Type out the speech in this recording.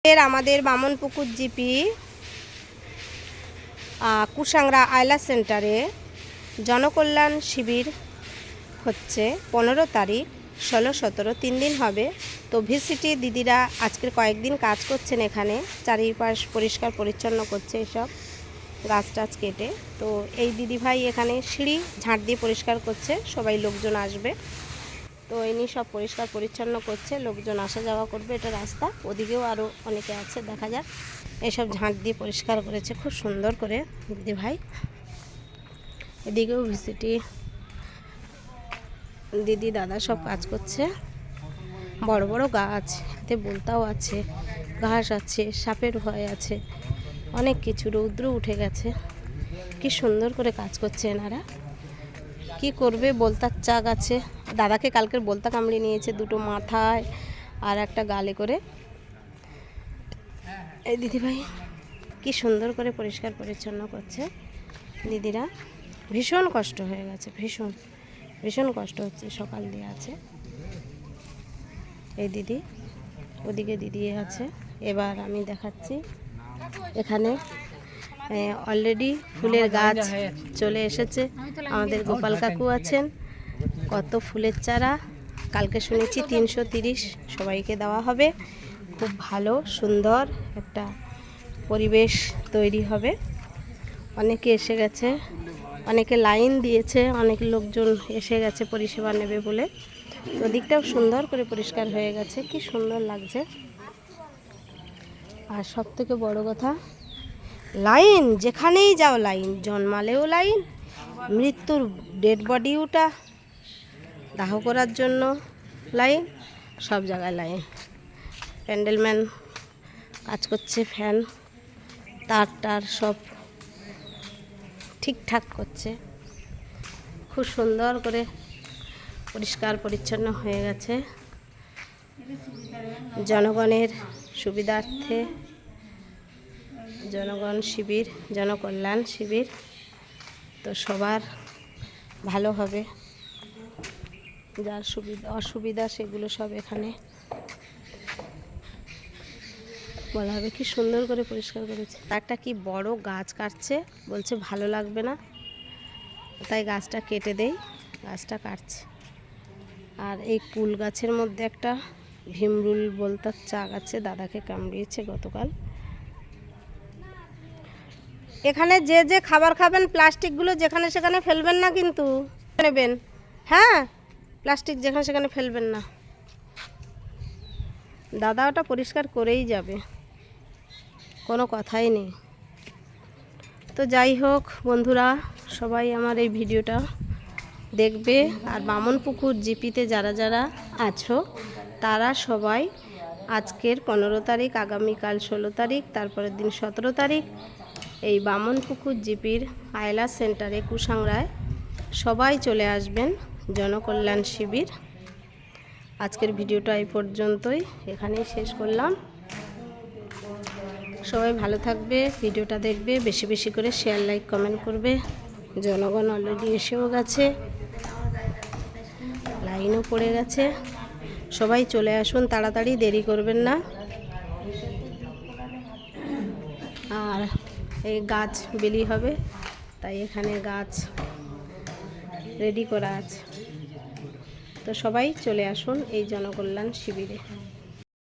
আমাদের বামনপুকুর জিপি কুসাংরা আয়লা সেন্টারে জনকল্যাণ শিবির হচ্ছে 15 তারিখ 16, 17 3 দিন হবে। তো ভিসিটি দিদিরা আজকের কয়েকদিন কাজ করছেন, এখানে চারিপাশ পরিষ্কার পরিচ্ছন্ন করছে, এসব গাছ টাছ কেটে। তো এই দিদিভাই এখানে সিঁড়ি ঝাঁট দিয়ে পরিষ্কার করছে, সবাই লোকজন আসবে। তো ইনি সব পরিষ্কার পরিচ্ছন্ন করছে, লোকজন আসা যাওয়া করবে, এটা রাস্তা। ওদিকেও আরও অনেকে আছে, দেখা যাক। এসব ঝাঁট দিয়ে পরিষ্কার করেছে খুব সুন্দর করে দিদিভাই। এদিকেও ভিসিটি দিদি দাদা সব কাজ করছে। বড় বড় গাছ, এতে বলতাও আছে, ঘাস আছে, সাপের ভয় আছে, অনেক কিছু। রৌদ্র উঠে গেছে, কি সুন্দর করে কাজ করছে এনারা। কি করবে, বলতার চাক আছে। দাদাকে কালকের বলতা কামড়ে নিয়েছে, দুটো মাথায় আর একটা গালে করে। এই দিদিভাই কি সুন্দর করে পরিষ্কার পরিচ্ছন্ন করছে দিদিরা। ভীষণ কষ্ট হয়ে গেছে, ভীষণ ভীষণ কষ্ট হচ্ছে, সকাল দিয়ে আছে। এই দিদি, ওদিকে দিদি আছে। এবার আমি দেখাচ্ছি, এখানে অলরেডি ফুলের গাছ চলে এসেছে। আমাদের গোপাল কাকু আছেন, কত ফুলের চারা। কালকে শুনেছি 330 সবাইকে দেওয়া হবে। খুব ভালো সুন্দর একটা পরিবেশ তৈরি হবে। অনেকে এসে গেছে, অনেকে লাইন দিয়েছে, অনেক লোকজন এসে গেছে পরিষেবা নেবে বলে। ওদিকটাও সুন্দর করে পরিষ্কার হয়ে গেছে, কি সুন্দর লাগছে। আর সব থেকে বড় কথা, লাইন, যেখানেই যাও লাইন। জন্মালেও লাইন, মৃত্যুর ডেড বডি ওটা দাহ করার জন্য লাইন, সব জায়গায় লাইন। প্যান্ডেলম্যান কাজ করছে, ফ্যান তার সব ঠিকঠাক করছে। খুব সুন্দর করে পরিষ্কার পরিচ্ছন্ন হয়ে গেছে। জনগণের সুবিধার্থে জনগণ শিবির, জনকল্যাণ শিবির। তো সবার ভালো হবে, যার সুবিধা অসুবিধা সেগুলো সব এখানে বলা হবে। কি সুন্দর করে পরিষ্কার করেছে। একটা কি বড় গাছ কাটছে, বলছে ভালো লাগবে না, তাই গাছটা কেটে দেই, গাছটা কাটছে। আর এই কুল গাছের মধ্যে একটা ভীমরুল বলতার চাক আছে, দাদাকে কামড়িয়েছে গতকাল। এখানে যে যে খাবার খাবেন, প্লাস্টিকগুলো যেখানে সেখানে ফেলবেন না, কিন্তু নেবেন। হ্যাঁ, প্লাস্টিক যেখানে সেখানে ফেলবেন না। দাদা ওটা পরিষ্কার করেই যাবে, কোনো কথাই নেই। তো যাই হোক বন্ধুরা, সবাই আমার এই ভিডিওটা দেখবে। আর বামনপুকুর জিপিতে যারা যারা আছো, তারা সবাই আজকের 15 তারিখ, আগামীকাল 16 তারিখ, তারপরের দিন 17 তারিখ এই বামনপুকুর জিপির আয়লা সেন্টারে কুসাংরায় সবাই চলে আসবেন, জনকল্যাণ শিবির। আজকের ভিডিওটা এই পর্যন্তই, এখানেই শেষ করলাম। সবাই ভালো থাকবে, ভিডিওটা দেখবে, বেশি বেশি করে শেয়ার, লাইক, কমেন্ট করবে। জনগণ অলরেডি এসেও গেছে, লাইনও পড়ে গেছে। সবাই চলে আসুন তাড়াতাড়ি, দেরি করবেন না। আর এই গাছ বিলি হবে, তাই এখানে গাছ রেডি করা আছে। তো সবাই চলে আসুন এই জনকল্যাণ শিবিরে।